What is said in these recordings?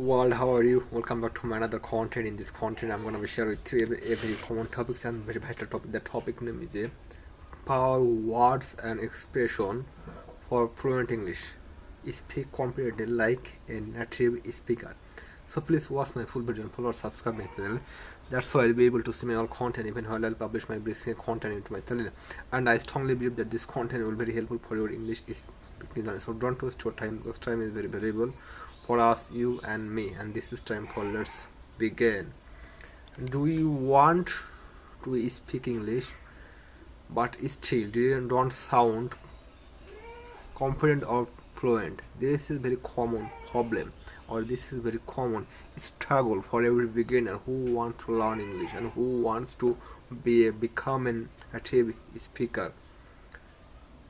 World, how are you? Welcome back to my another content. In this content, I'm gonna be sharing with you a very common topics and very vital topic. The topic name is a power words and expression for fluent English. Speak completely like a native speaker. So please watch my full video and follow or subscribe my channel. That's why I'll be able to see my all content even while I'll publish my basic content into my channel. And I strongly believe that this content will be very helpful for your English speaking journey. So don't waste your time because time is very valuable for us, you and me. And this is time for let's begin. Do you want to speak English but still don't sound confident or fluent? This is very common problem, or this is very common struggle for every beginner who wants to learn English and who wants to become an native speaker.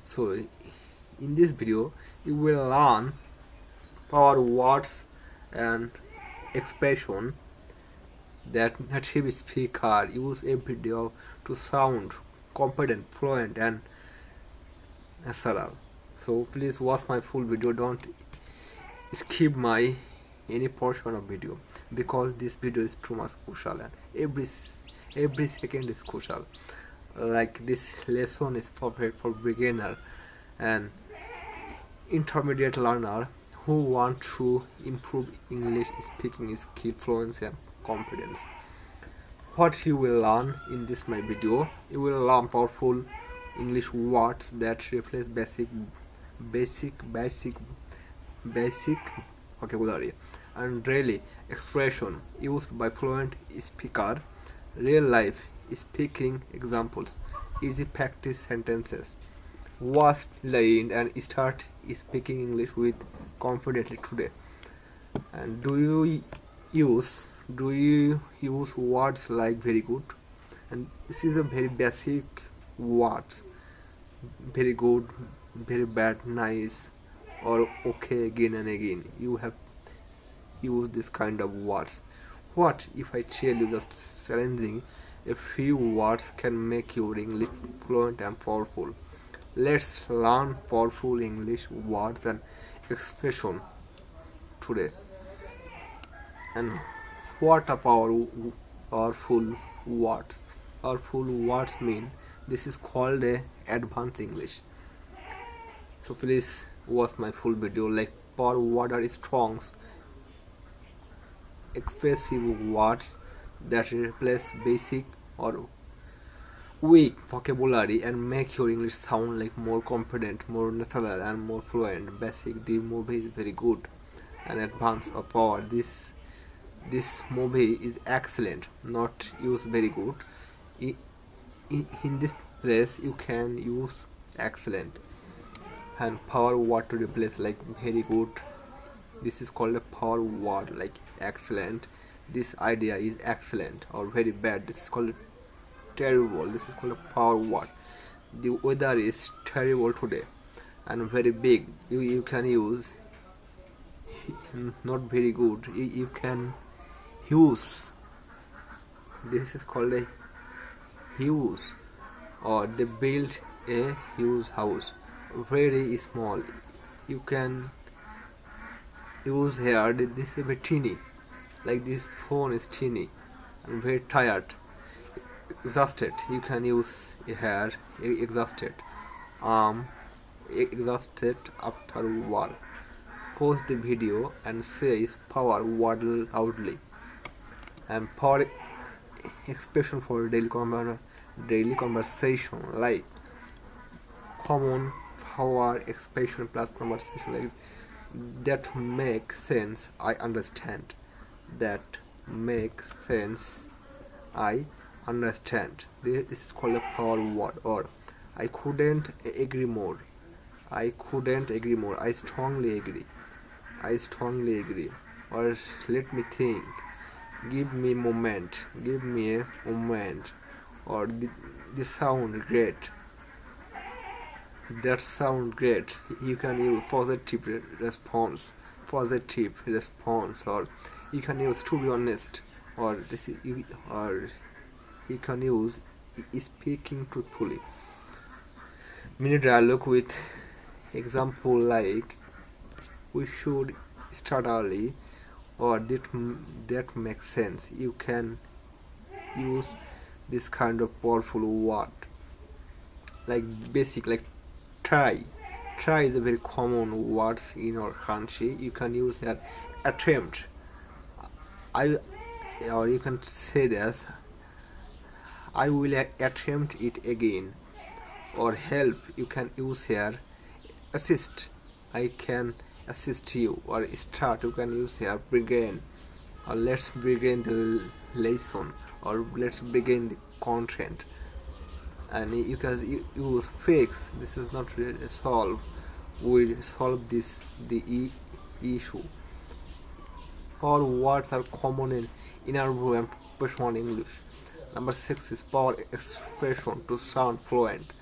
So in this video you will learn power words and expression that native speaker use every day to sound confident, fluent and natural. So please watch my full video, don't skip my any portion of video because this video is too much crucial and every second is crucial. Like this lesson is perfect for beginner and intermediate learner who want to improve English speaking skill, fluency and confidence. What you will learn in this my video, you will learn powerful English words that replace basic vocabulary and daily expression used by fluent speaker, real life speaking examples, easy practice sentences. Was learned and start speaking English with confidently today. And do you use words like very good? And this is a very basic words. Very good, very bad, nice, or okay again and again. You have used this kind of words. What if I tell you just challenging a few words can make your English fluent and powerful? Let's learn powerful English words and expression today. And what are powerful words? Powerful words mean this is called a advanced English. So please watch my full video. Like power word are strong, expressive words that replace basic or weak vocabulary and make your English sound like more confident, more natural and more fluent. Basic, the movie is very good and advanced of power. This movie is excellent, not use very good. In this place you can use excellent and power word to replace like very good. This is called a power word like excellent. This idea is excellent or very bad. This is called terrible. This is called a power word. The weather is terrible today and very big. You can use not very good. You can use. This is called a huge, or they built a huge house. Very small. You can use here. This is very teeny. Like this phone is teeny and very tired. Exhausted, you can use here. Exhausted, exhausted after work. Pause the video and say power word loudly. And power expression for daily conversation like common power expression plus conversation like that makes sense. I understand. That makes sense. I understand. This is called a power word. Or I couldn't agree more. I couldn't agree more. I strongly agree. I strongly agree. Or let me think. Give me a moment. Give me a moment. Or this sound great. That sound great. You can use positive response. Positive response. Or you can use to be honest. Or you can use speaking truthfully. Mini dialogue with example like we should start early or that makes sense. You can use this kind of powerful word like basic, like try. Try is a very common word in our country. You can use here attempt. I or you can say this, I will attempt it again. Or help, you can use here assist, I can assist you. Or start, you can use here begin, or let's begin the lesson, or let's begin the content. And you can use fix, this is not really solve, we solve this issue. Power words are common in interview and professional English. Number 6 is power expression to sound fluent.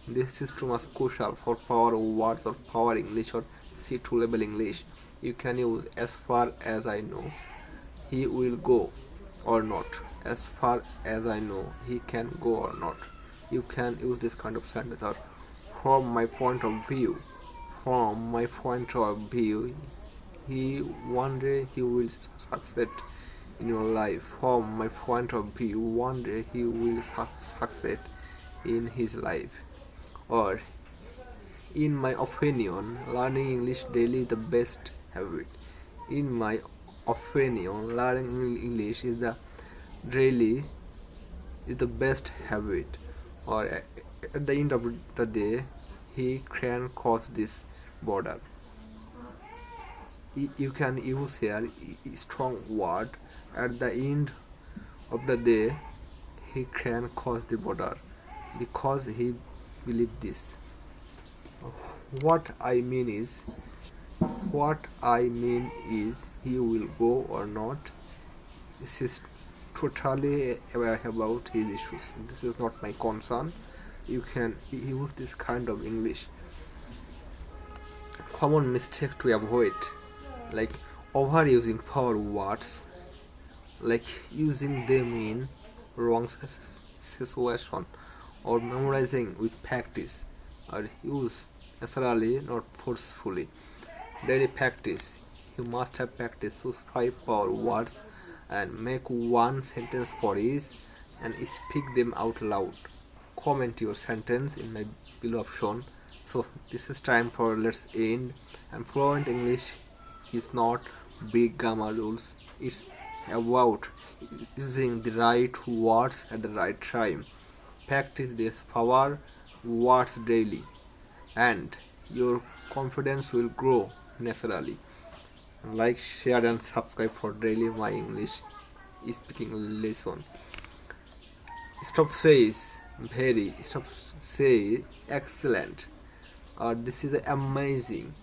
This system is crucial for power words or power English or C2 level English. You can use as far as I know, he will go or not. As far as I know, he can go or not. You can use this kind of sentence, or from my point of view. From my point of view, he one day he will succeed in your life. From my point of view, one day he will succeed in his life. Or in my opinion, learning English daily is the best habit. In my opinion, learning English is the best habit. Or at the end of the day, he can cross this border. You can use here strong word. At the end of the day, he can cross the border because he believe this. What I mean is he will go or not. This is totally aware about his issues. This is not my concern. You can use this kind of English. Common mistake to avoid, like overusing power words, like using them in wrong situation, or memorizing with practice, or use naturally, not forcefully. Daily practice. You must have practice. Choose 5 power words and make one sentence for each and speak them out loud. Comment your sentence in my below option. So this is time for let's end. And fluent English is not big grammar rules. It's about using the right words at the right time. Practice these power words daily, and your confidence will grow naturally. Like, share, and subscribe for daily my English speaking lesson. Stop says very. Stop say excellent. This is amazing.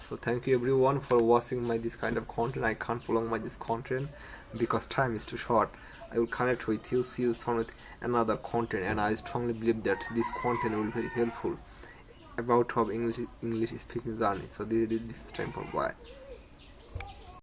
So thank you everyone for watching my this kind of content. I can't prolong my this content because time is too short. I will connect with you, see you soon with another content, and I strongly believe that this content will be very helpful about our English speaking journey. So this is time for bye.